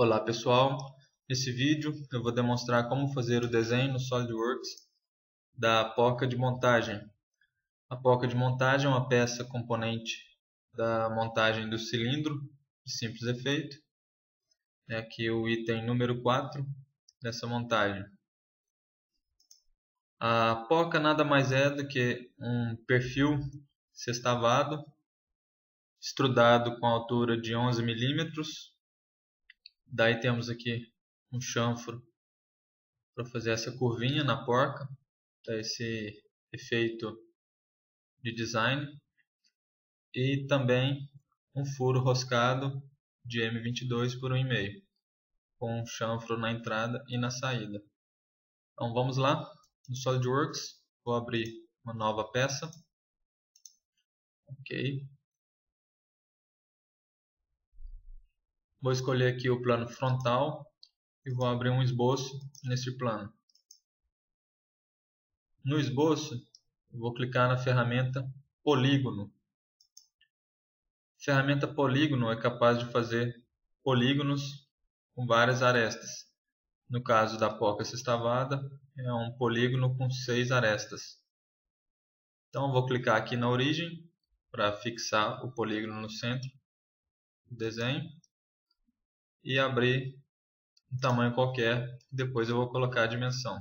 Olá pessoal, nesse vídeo eu vou demonstrar como fazer o desenho no SolidWorks da porca de montagem. A porca de montagem é uma peça componente da montagem do cilindro de simples efeito. É aqui o item número 4 dessa montagem. A porca nada mais é do que um perfil sextavado, estrudado com altura de 11 mm. Daí temos aqui um chanfro para fazer essa curvinha na porca, esse efeito de design, e também um furo roscado de M22 por 1,5, com um chanfro na entrada e na saída. Então vamos lá, no SolidWorks, vou abrir uma nova peça. Ok. Vou escolher aqui o plano frontal e vou abrir um esboço nesse plano. No esboço, eu vou clicar na ferramenta Polígono. A ferramenta Polígono é capaz de fazer polígonos com várias arestas. No caso da porca sextavada, é um polígono com 6 arestas. Então eu vou clicar aqui na origem para fixar o polígono no centro do desenho e abrir um tamanho qualquer. Depois eu vou colocar a dimensão.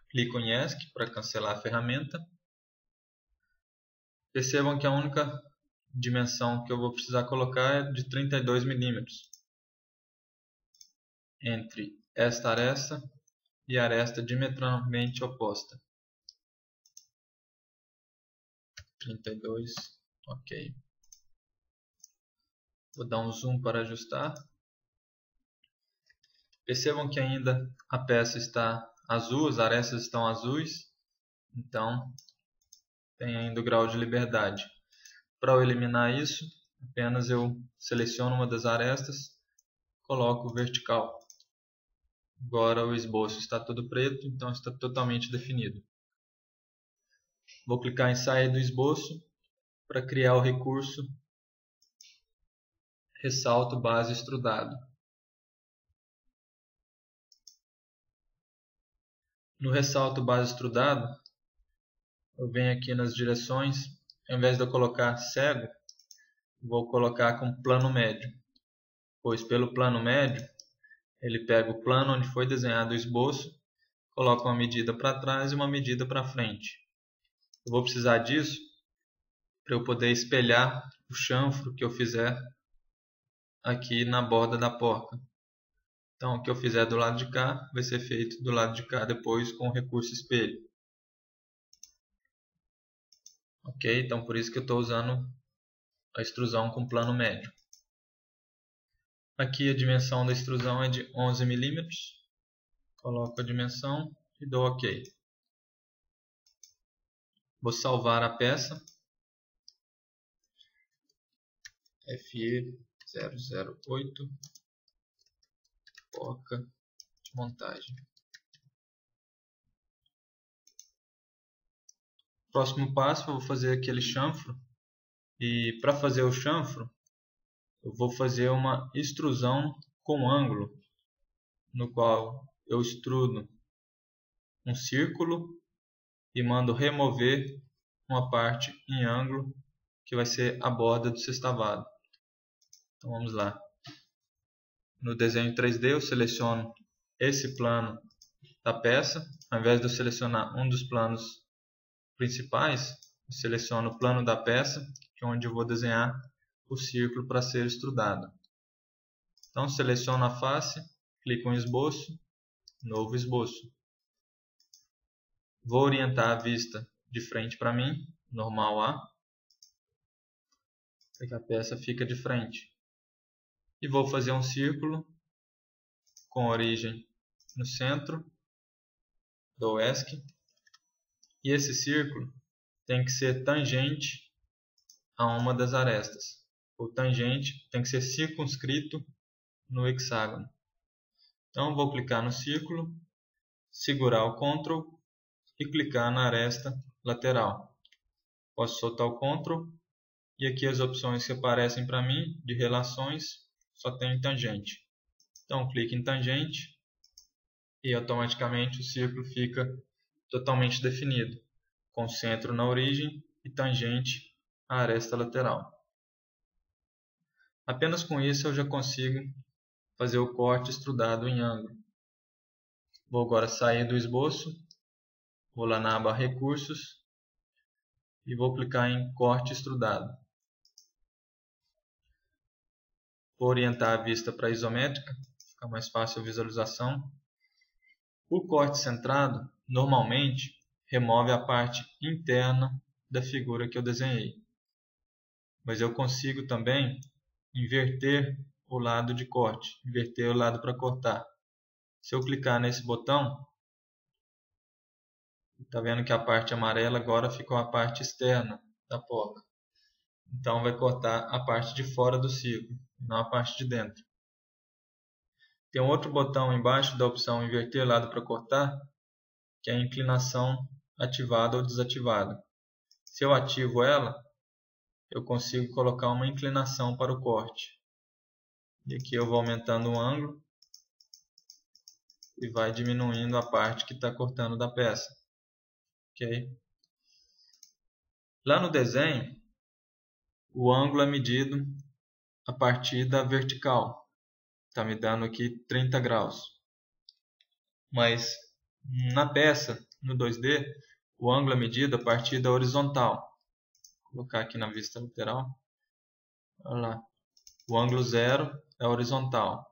Clico em ESC para cancelar a ferramenta. Percebam que a única dimensão que eu vou precisar colocar é de 32 mm entre esta aresta e a aresta diametralmente oposta. 32, ok. Vou dar um zoom para ajustar. Percebam que ainda a peça está azul, as arestas estão azuis, então tem ainda o grau de liberdade. Para eu eliminar isso, apenas eu seleciono uma das arestas, coloco vertical. Agora o esboço está todo preto, então está totalmente definido. Vou clicar em sair do esboço para criar o recurso ressalto base extrudado. No ressalto base extrudado, eu venho aqui nas direções, ao invés de eu colocar cego, vou colocar com plano médio, pois pelo plano médio ele pega o plano onde foi desenhado o esboço, coloca uma medida para trás e uma medida para frente. Eu vou precisar disso para eu poder espelhar o chanfro que eu fizer aqui na borda da porca. Então o que eu fizer do lado de cá vai ser feito do lado de cá depois com o recurso espelho. Ok, então por isso que eu estou usando a extrusão com plano médio. Aqui a dimensão da extrusão é de 11 mm. Coloco a dimensão e dou ok. Vou salvar a peça. FE008 porca de montagem. Próximo passo, eu vou fazer aquele chanfro. E para fazer o chanfro, eu vou fazer uma extrusão com ângulo, no qual eu extrudo um círculo e mando remover uma parte em ângulo, que vai ser a borda do sextavado. Então vamos lá. No desenho 3D eu seleciono esse plano da peça. Ao invés de eu selecionar um dos planos principais, eu seleciono o plano da peça, que é onde eu vou desenhar o círculo para ser extrudado. Então seleciono a face, clico em esboço, novo esboço. Vou orientar a vista de frente para mim, normal A, para que a peça fique de frente. E vou fazer um círculo com origem no centro, dou ESC, e esse círculo tem que ser tangente a uma das arestas. O tangente tem que ser circunscrito no hexágono. Então vou clicar no círculo, segurar o Ctrl e clicar na aresta lateral. Posso soltar o Ctrl e aqui as opções que aparecem para mim de relações só tem tangente. Então clique em tangente e automaticamente o círculo fica totalmente definido, com centro na origem e tangente à aresta lateral. Apenas com isso eu já consigo fazer o corte extrudado em ângulo. Vou agora sair do esboço, vou lá na aba Recursos e vou clicar em Corte Extrudado. Vou orientar a vista para a isométrica, fica mais fácil a visualização. O corte centrado normalmente remove a parte interna da figura que eu desenhei, mas eu consigo também inverter o lado de corte, inverter o lado para cortar. Se eu clicar nesse botão, está vendo que a parte amarela agora ficou a parte externa da porca. Então vai cortar a parte de fora do círculo, não a parte de dentro. Tem um outro botão embaixo da opção inverter lado para cortar, que é a inclinação ativada ou desativada. Se eu ativo ela, eu consigo colocar uma inclinação para o corte. E aqui eu vou aumentando o ângulo e vai diminuindo a parte que está cortando da peça. Okay? Lá no desenho, o ângulo é medido a partir da vertical. Está me dando aqui 30 graus. Mas na peça, no 2D, o ângulo é medido a partir da horizontal. Vou colocar aqui na vista lateral. Olha lá. O ângulo 0 é horizontal.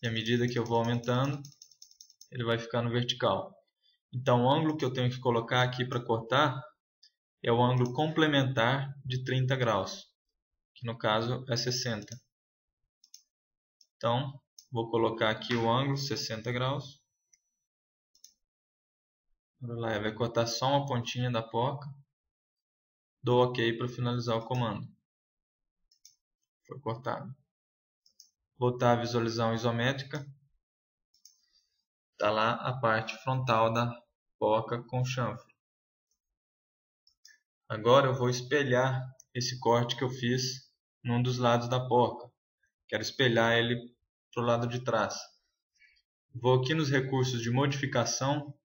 E à medida que eu vou aumentando, ele vai ficando vertical. Então o ângulo que eu tenho que colocar aqui para cortar é o ângulo complementar de 30 graus, que no caso é 60. Então vou colocar aqui o ângulo 60 graus. Olha lá, vai cortar só uma pontinha da porca. Dou OK para finalizar o comando. Foi cortado. Voltar à visualização isométrica. Está lá a parte frontal da porca com chanfro. Agora eu vou espelhar esse corte que eu fiz num dos lados da porca. Quero espelhar ele para o lado de trás. Vou aqui nos recursos de modificação.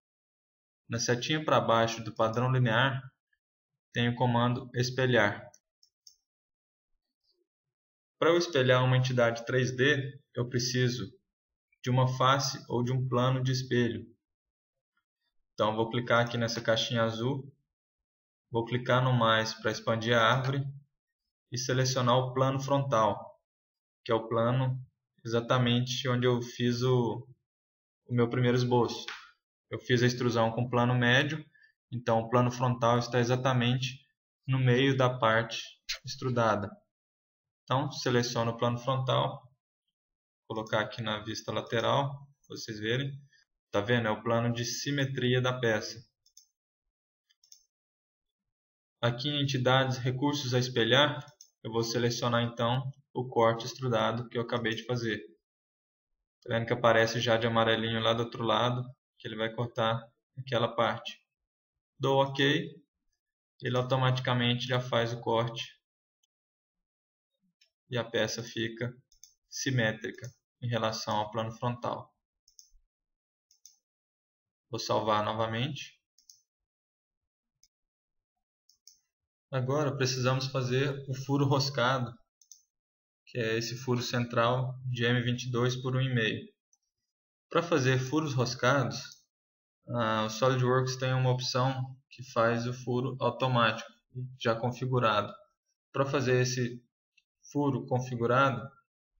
Na setinha para baixo do padrão linear, tem o comando espelhar. Para eu espelhar uma entidade 3D, eu preciso de uma face ou de um plano de espelho. Então vou clicar aqui nessa caixinha azul, vou clicar no mais para expandir a árvore e selecionar o plano frontal, que é o plano exatamente onde eu fiz o meu primeiro esboço. Eu fiz a extrusão com plano médio, então o plano frontal está exatamente no meio da parte extrudada. Então seleciono o plano frontal, vou colocar aqui na vista lateral, para vocês verem. Está vendo? É o plano de simetria da peça. Aqui em entidades, recursos a espelhar, eu vou selecionar então o corte extrudado que eu acabei de fazer. Está vendo que aparece já de amarelinho lá do outro lado, que ele vai cortar aquela parte. Dou OK, ele automaticamente já faz o corte e a peça fica simétrica em relação ao plano frontal. Vou salvar novamente. Agora precisamos fazer o furo roscado, que é esse furo central de M22 por 1,5. Para fazer furos roscados, o SolidWorks tem uma opção que faz o furo automático, já configurado. Para fazer esse furo configurado,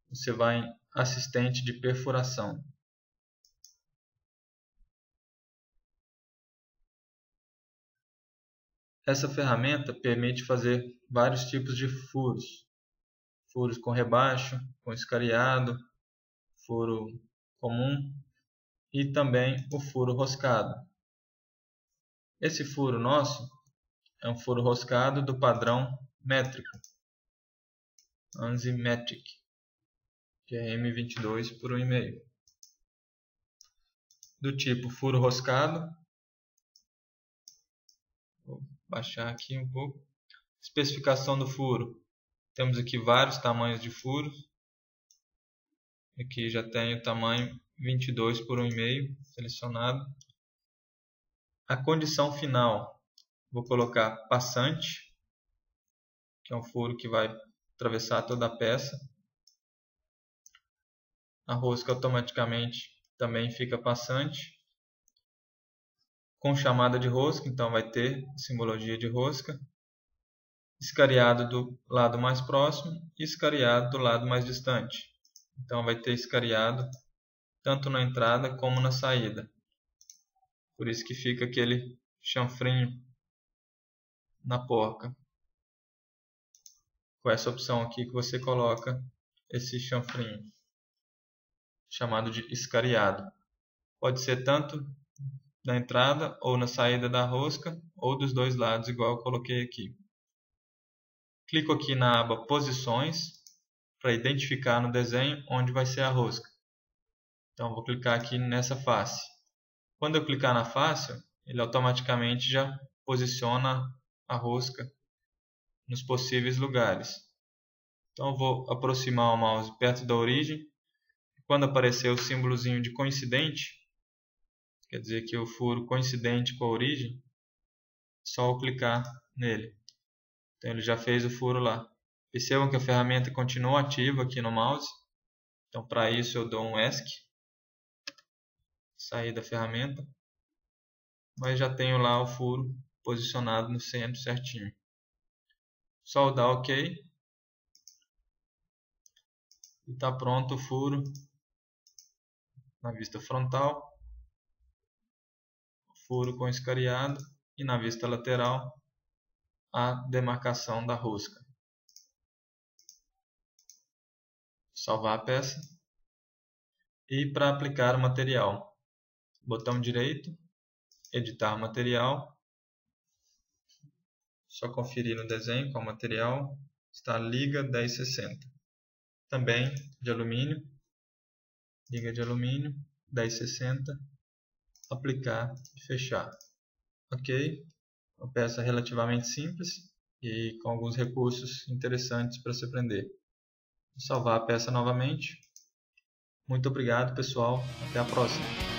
você vai em assistente de perfuração. Essa ferramenta permite fazer vários tipos de furos. Furos com rebaixo, com escariado, furo comum e também o furo roscado. Esse furo nosso é um furo roscado do padrão métrico, ANSI Metric, que é M22 por 1,5. Do tipo furo roscado, vou baixar aqui um pouco. Especificação do furo. Temos aqui vários tamanhos de furos. Aqui já tenho o tamanho 22 por 1,5 selecionado. A condição final, vou colocar passante, que é um furo que vai atravessar toda a peça. A rosca automaticamente também fica passante, com chamada de rosca, então vai ter simbologia de rosca. Escariado do lado mais próximo e escariado do lado mais distante. Então vai ter escariado tanto na entrada como na saída. Por isso que fica aquele chanfrinho na porca. Com essa opção aqui que você coloca esse chanfrinho, chamado de escariado. Pode ser tanto na entrada ou na saída da rosca, ou dos dois lados, igual eu coloquei aqui. Clico aqui na aba Posições para identificar no desenho onde vai ser a rosca. Então vou clicar aqui nessa face. Quando eu clicar na face, ele automaticamente já posiciona a rosca nos possíveis lugares. Então eu vou aproximar o mouse perto da origem. Quando aparecer o símbolozinho de coincidente, quer dizer que o furo coincidente com a origem, só eu clicar nele. Então ele já fez o furo lá. Percebam que a ferramenta continua ativa aqui no mouse. Então para isso eu dou um ESC. Sair da ferramenta. Mas já tenho lá o furo posicionado no centro certinho. Só dar OK. E está pronto o furo na vista frontal. Furo com escariado. E na vista lateral a demarcação da rosca. Salvar a peça. E para aplicar o material, botão direito, editar material. Só conferir no desenho qual material está liga 1060. Também de alumínio, liga de alumínio 1060, aplicar e fechar. Ok, uma peça relativamente simples e com alguns recursos interessantes para se aprender. Vou salvar a peça novamente. Muito obrigado, pessoal. Até a próxima.